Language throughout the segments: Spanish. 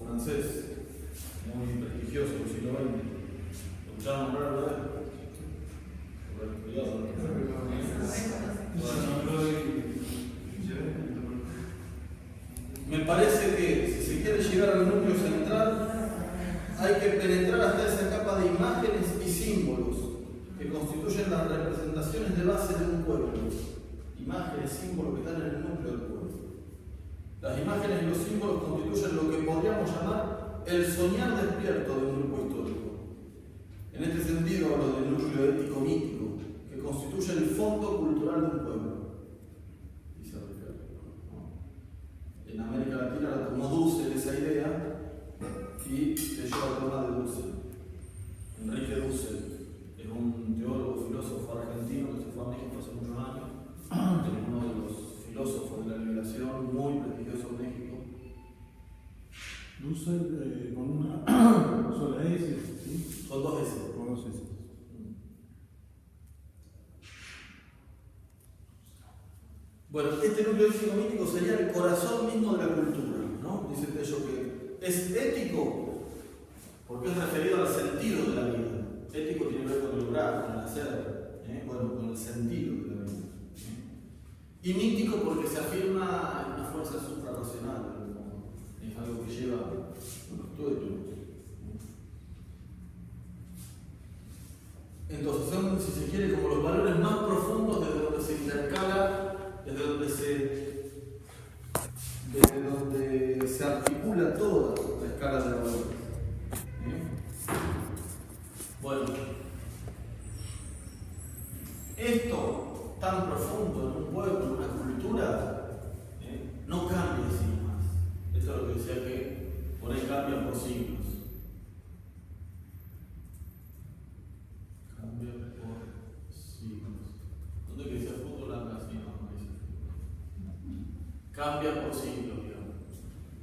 francés, muy prestigioso del siglo XX. ¿Lo escucharon nombrar alguna vez? Me parece que si se quiere llegar al núcleo central, hay que penetrar hasta esa capa de imágenes y símbolos que constituyen las representaciones de base de un pueblo. Imágenes, símbolos que están en el núcleo del pueblo. Las imágenes y los símbolos constituyen lo que podríamos llamar el soñar despierto de un grupo histórico. En este sentido hablo del núcleo ético-mítico, que constituye el fondo cultural de un pueblo. Dice Ricardo. En América Latina la tomó Dussel esa idea y leyó la pluma de Dussel. Enrique Dussel es un teólogo, filósofo argentino que se fue a México hace muchos años. Es uno de los filósofos de la liberación, muy prestigioso en México. Dussel con una sola S, ¿sí? Son dos S. Con dos S. Bueno, este núcleo ético-mítico sería el corazón mismo de la cultura, ¿no? Dice Tello que es ético porque es referido al sentido de la vida. Ético tiene que ver con el lograr, con el hacer, bueno, con el sentido de la vida. Y mítico porque se afirma en una fuerza suprarracional, es algo que lleva todo esto. Entonces son, si se quiere, como los valores más profundos desde donde se intercala, desde donde se articula toda la escala de valores. Bueno, esto tan profundo en un pueblo, en una cultura, no cambia sin más. Esto es lo que decía que por ahí cambia por siglos. Cambia por siglos. ¿Dónde que decía fútbol anda así? No dice fútbol. Cambia por siglos, digamos.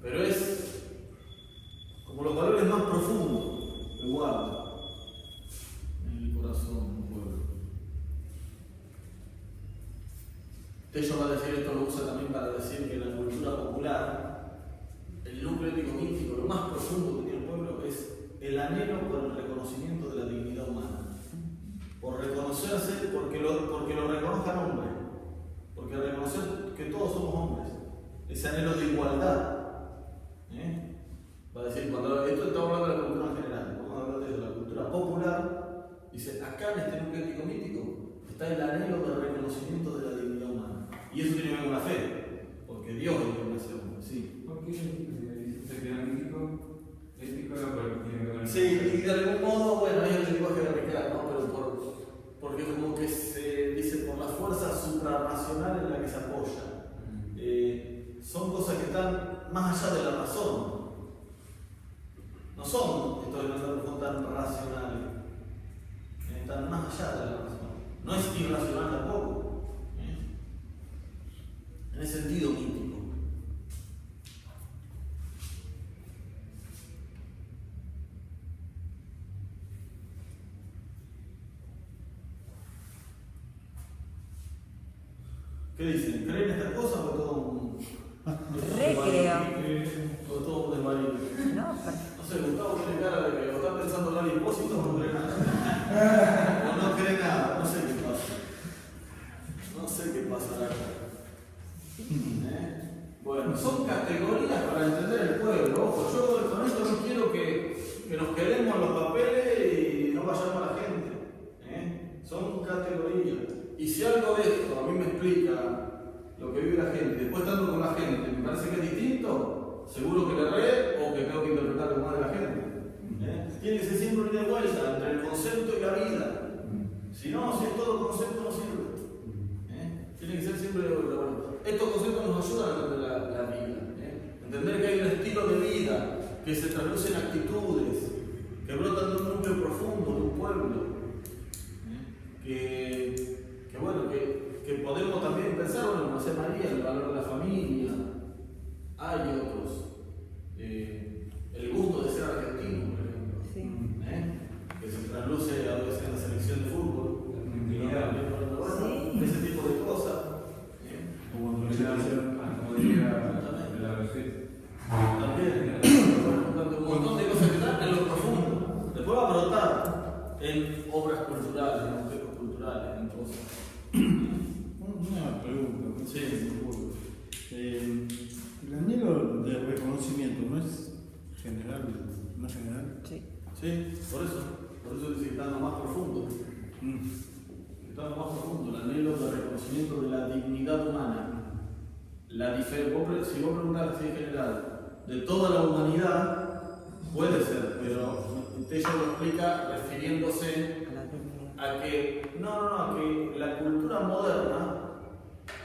Pero es como los valores más profundos que guarda en el corazón de un pueblo. Tello va a decir esto, lo usa también para decir que en la cultura popular, el núcleo ético-mítico, lo más profundo que tiene el pueblo es el anhelo por el reconocimiento de la dignidad humana. Por reconocerse, porque lo reconozcan hombres, porque reconocer que todos somos hombres, ese anhelo de igualdad. Va a decir, cuando esto está hablando de la cultura en general, vamos a hablar de la cultura popular, dice, acá en este núcleo ético-mítico está el anhelo del reconocimiento de la dignidad humana. Y eso tiene que ver con la fe, porque Dios es el que nace hombre, sí. ¿Por qué dice que era mítico? Ético era porque tiene que ver con Sí, y de algún modo, bueno, hay el lenguaje de Ricardo, ¿no? Pero porque como que se dice por la fuerza suprarracional en la que se apoya. Son cosas que están más allá de la razón. No son estos elementos no tan racionales. Están más allá de la razón. No es irracional tampoco. En ese sentido mítico. ¿Qué dicen? ¿Creen estas cosas o todo un... Recreo. O todo un desvarío? No, No sé, Gustavo tiene cara de que o está pensando en el impósito o no cree nada. O no cree nada, no sé qué pasa. No sé qué pasará acá. Bueno, son categorías para entender el pueblo. Ojo, yo con esto no quiero que nos quedemos en los papeles y no vayamos a la gente. Son categorías. Y si algo de esto a mí me explica lo que vive la gente, después estando con la gente, me parece que es distinto, seguro que le erré o que tengo que interpretar como de la gente. Tiene que ser siempre una ida y vuelta entre el concepto y la vida. Si no, si es todo concepto, no sirve. Tiene que ser siempre de vuelta. Bueno, estos conceptos nos ayudan a entender la vida. Entender que hay un estilo de vida que se traduce en actitudes, que brotan de un núcleo profundo, de un pueblo. Que bueno, que podemos también pensar, bueno, como decía María, el valor de la familia. Hay otros. El gusto de ser argentino, por ejemplo. sí. Que se trasluce a veces en la selección de fútbol. Sí. Ese tipo de cosas. como diría la receta. También. culturales, en objetos culturales, en cosas. Una pregunta. Sí. El anhelo de reconocimiento no es general, no es general. Sí. Sí, por eso dice que está en lo más profundo. Está en lo más profundo, el anhelo de reconocimiento de la dignidad humana. Si vos preguntás si es general, de toda la humanidad, puede ser, pero Tello lo explica refiriéndose a que, a que la cultura moderna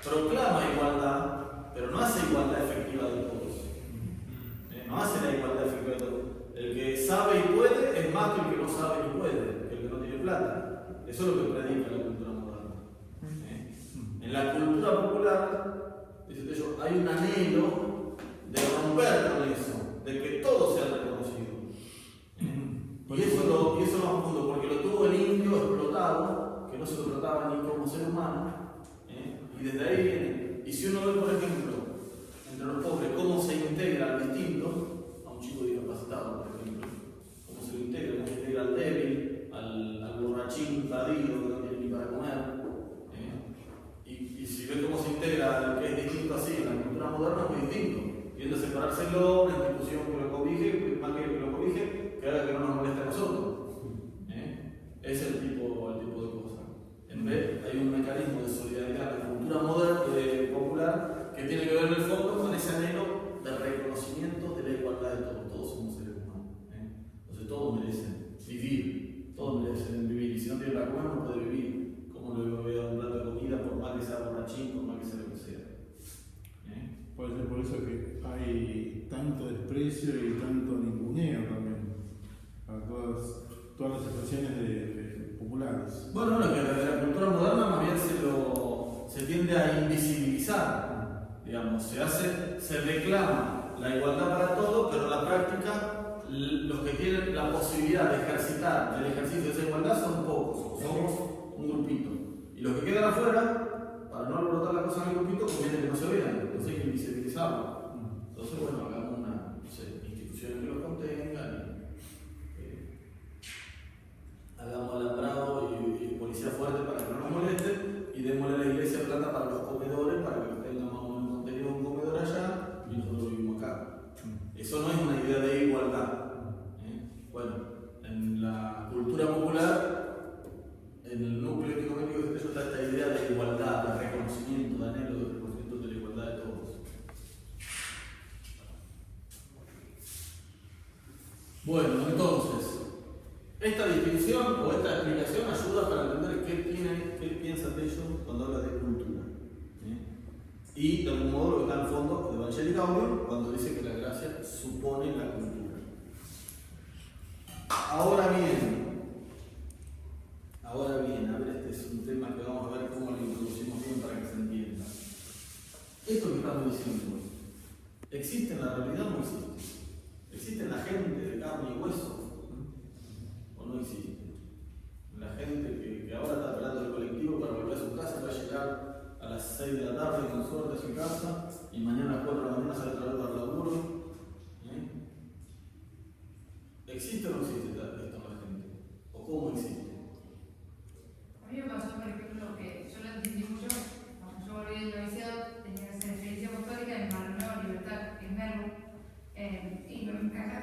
proclama igualdad, pero no hace igualdad efectiva de todos. No hace la igualdad efectiva de todos. El que sabe y puede es más que el que no sabe ni puede, que el que no tiene plata. Eso es lo que predica la cultura moderna. En la cultura popular, dice Tello, hay un anhelo de romper con eso, de que todo sea reconocido. Y eso lo más profundo, porque lo tuvo el indio explotado, que no se lo trataba ni como ser humano, y desde ahí viene. Y si uno ve, por ejemplo, entre los pobres, cómo se integra al distinto, a un chico discapacitado, por ejemplo, cómo se lo integra, cómo se integra al débil, al borrachín tardío que no tiene ni para comer, y si ve cómo se integra al que es distinto así, en la cultura moderna es muy distinto, tiende a separárselo, una institución que lo cobije, más que lo cobije, que haga que no nos moleste a nosotros. Es el tipo de cosa. En vez, hay un mecanismo de solidaridad de cultura moderna, popular, que tiene que ver en el fondo con ese anhelo de reconocimiento de la igualdad de todos. Todos somos seres humanos. Entonces todos merecen vivir, todos merecen vivir. Y si no tiene para comer, no puede vivir. ¿Cómo le voy a dar un plato de comida por más que sea borrachín, por más que sea lo que sea? Puede ser por eso que hay tanto desprecio y tanto ninguneo también a todas las expresiones de populares. Bueno, que desde la cultura moderna más bien se tiende a invisibilizar, digamos, se reclama la igualdad para todos, pero en la práctica los que tienen la posibilidad de ejercitar el ejercicio de esa igualdad son pocos, somos un grupito. Y los que quedan afuera, para no alborotar la cosa en el grupito, conviene que no se vean, entonces hay que invisibilizarlo. Entonces, bueno, hagamos una institución que los contenga. Hagamos alambrado y policía fuerte para que no nos moleste y démosle a la iglesia plata para los comedores, para que tengan más o menos contenido un comedor allá y nosotros vivimos acá. Eso no es una idea de igualdad. Bueno, en la cultura popular, en el núcleo económico de eso está esta idea de igualdad, de reconocimiento, de anhelo de reconocimiento de la igualdad de todos. Bueno, entonces, esta distinción o esta explicación ayuda para entender qué piensa Tello cuando habla de cultura. Y de algún modo lo que está en el fondo de Evangelii Gaudium cuando dice que la gracia supone la cultura. Ahora bien, a ver, este es un tema que vamos a ver cómo lo introducimos bien para que se entienda. Esto que estamos diciendo, ¿existe en la realidad o no existe? ¿Existe en la gente de carne y hueso? ¿O no existe? La gente que ahora está esperando el colectivo para volver a su casa va a llegar a las 6 de la tarde con suerte a su casa y mañana a las 4 de la mañana sale otra vez al laburo. ¿Existe o no existe esto en la gente? ¿O cómo existe? A mí me pasó, por ejemplo, que yo lo entendí mucho cuando yo volví del noviciado, tenía que hacer experiencia apostólica en Barrio Nuevo, Libertad, en Merlo, y me encajaba.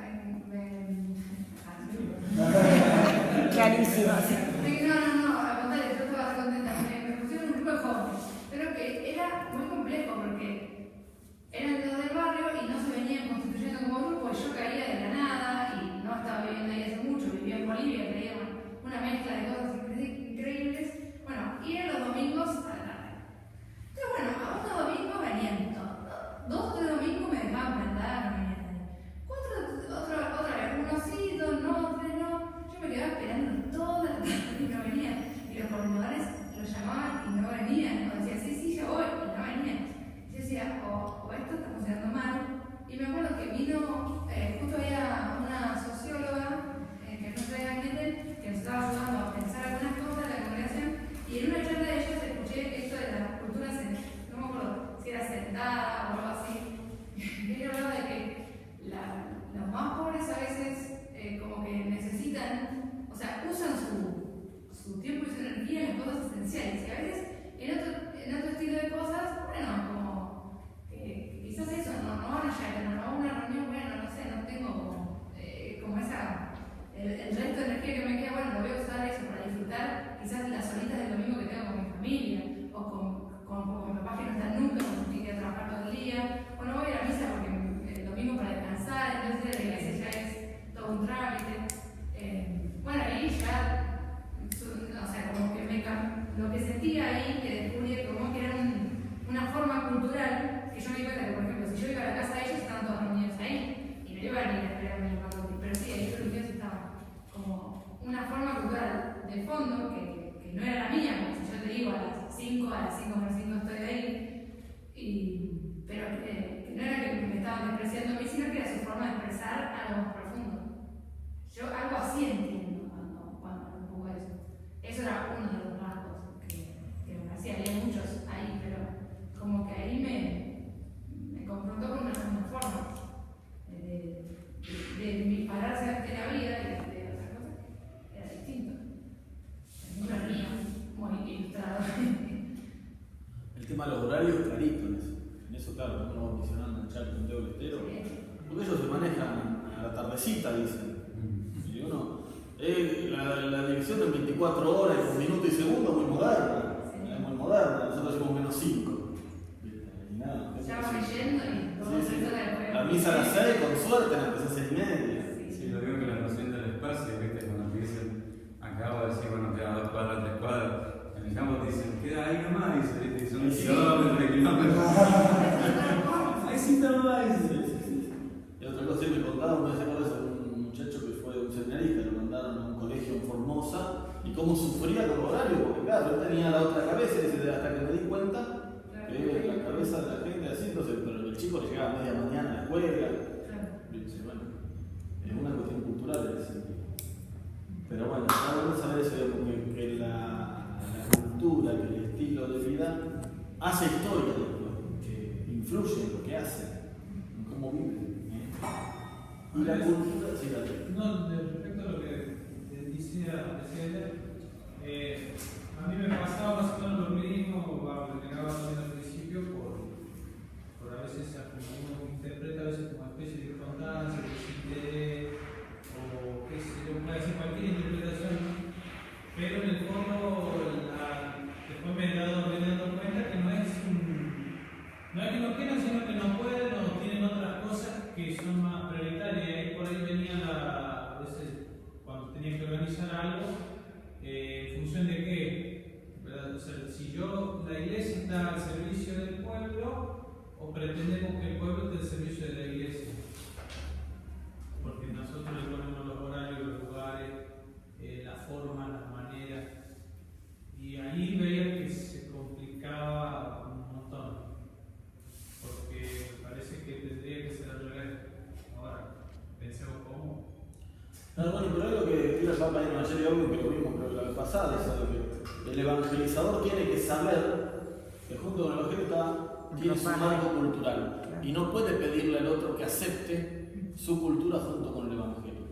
Clarísimo. No, al contrario, yo estaba re contenta. Me pusieron un grupo de jóvenes, pero que era muy complejo porque eran todos del barrio y no se venían constituyendo como grupo. Y yo caía de la nada y no estaba viviendo ahí hace mucho, vivía en Bolivia, creía una mezcla de cosas increíbles. Bueno, y eran los domingos a la tarde. Entonces, bueno, a unos domingos venían todos. 2 o 3 domingos me dejaban plantar, no venían nadie. Otra vez, unos sí, 2 no, 3 no. Yo me quedaba esperando toda la tarde. misa nunca, porque tenía que trabajar todo el día, o no voy a la misa porque el domingo para descansar, entonces la iglesia ya es todo un trámite. Bueno, ahí ya, o sea, como que lo que sentía ahí, que descubrí como que era una forma cultural, que yo me di cuenta que, por ejemplo, si yo iba a la casa de ellos, estaban todos reunidos ahí, y no iba a ir a esperar a mi mamá, pero sí, ahí los niños estaban. Como una forma cultural de fondo, que no era la mía, porque si yo te digo a las 5 menos 5 estoy ahí, pero que no era que me estaban despreciando a mí, sino que era su forma de expresar algo más profundo. Yo algo así entiendo cuando un poco eso. Eso era uno de los rasgos que me parecía, había muchos ahí, pero como que ahí me confrontó con una forma de dispararse ante la vida y de otras cosas que era distinto. Es una niña muy ilustrado. El tema de los horarios clarito en eso claro, como lo mencionando en el chat con Teo Lestero, porque ellos se manejan a la tardecita, dicen. Y uno, la dirección de 24 horas con minuto y segundo muy moderna, es muy moderna, nosotros hacemos menos 5. Y nada, ya va leyendo y todo sí. después. La misa a las 6, con suerte, la empezás a 6:30. Sí, lo digo que la noción del espacio, ¿viste? Cuando te dicen, acabo de decir, bueno, queda 2 cuadras, 3 cuadras, en el campo te dicen, queda ahí nomás, dice, son kilómetros. Ahí sí está nomás, dice. Y otra cosa que me contaba, me decía un muchacho que fue un seminarista, lo mandaron a un colegio en Formosa, y cómo sufría con el horario, porque claro, él tenía la otra cabeza, y dice, hasta que me di cuenta que la cabeza de la gente así, entonces, pero el chico le llegaba a media mañana a la escuela. Dice, bueno, es una cuestión cultural en ese sentido. Pero bueno, ahora saber eso, que la cultura, que el estilo de vida hace historia después, que influye en lo que hacen, en cómo viven. Y la cultura, sí, no, respecto a lo que decía ella, a mí me pasaba más o menos lo mismo, lo que negaba también al principio, por a veces uno interpreta a veces como una especie de constancia, de desinterés, o qué sé yo, puede ser cualquier interpretación, pero en el fondo después me he dado cuenta que no es que no quieran, sino que no pueden o tienen otras cosas que son más prioritarias. Y ahí por ahí venía a veces cuando tenían que organizar algo, en función de qué, ¿verdad? O sea, si la iglesia está al servicio del pueblo o pretendemos que el pueblo esté al servicio de la iglesia. Porque nosotros le ponemos los horarios, los lugares, la forma, las maneras. Y ahí veía que se complicaba un montón. Porque parece que tendría que ser al revés. Ahora, pensemos cómo. No, bueno, pero algo que tira el Papa en ayer y algo que lo vimos creo que la vez pasada, es algo que el evangelizador tiene que saber que junto con el evangelio tiene su marco cultural y no puede pedirle al otro que acepte su cultura junto con el evangelio.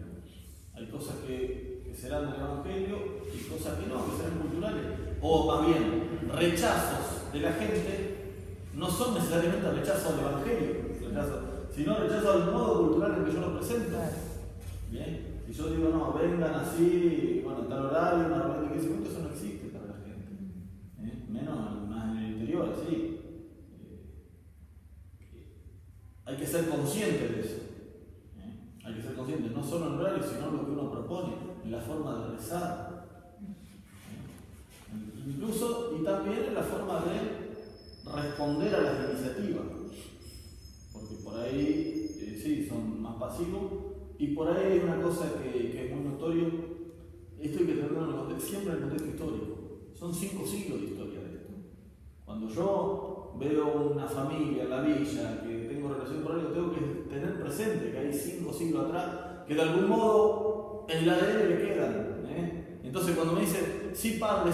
Hay cosas que serán del evangelio y cosas que no, que serán culturales. O más bien, rechazos de la gente no son necesariamente rechazos al evangelio, sino rechazos al modo cultural en que yo lo presento. Bien. Si yo digo, no, vengan así, bueno, en tal horario, una reunión de 15 minutos, eso no existe para la gente. Menos más en el interior, así. Hay que ser consciente de eso. Hay que ser consciente, no solo en el horario, sino en lo que uno propone, en la forma de rezar. Incluso, y también en la forma de responder a las iniciativas. Porque por ahí, sí, son más pasivos. Y por ahí hay una cosa que es muy notorio, esto hay que tenerlo siempre en el contexto histórico. Son 5 siglos de historia de esto. Cuando yo veo una familia en la villa que tengo relación con ellos, tengo que tener presente que hay 5 siglos atrás que de algún modo en la ADN le quedan. Entonces cuando me dice, sí padre,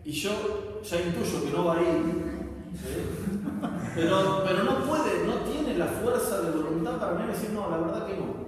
y yo ya intuyo que no va a ir, pero no puede, no tiene la fuerza de voluntad para mí decir, no, la verdad que no.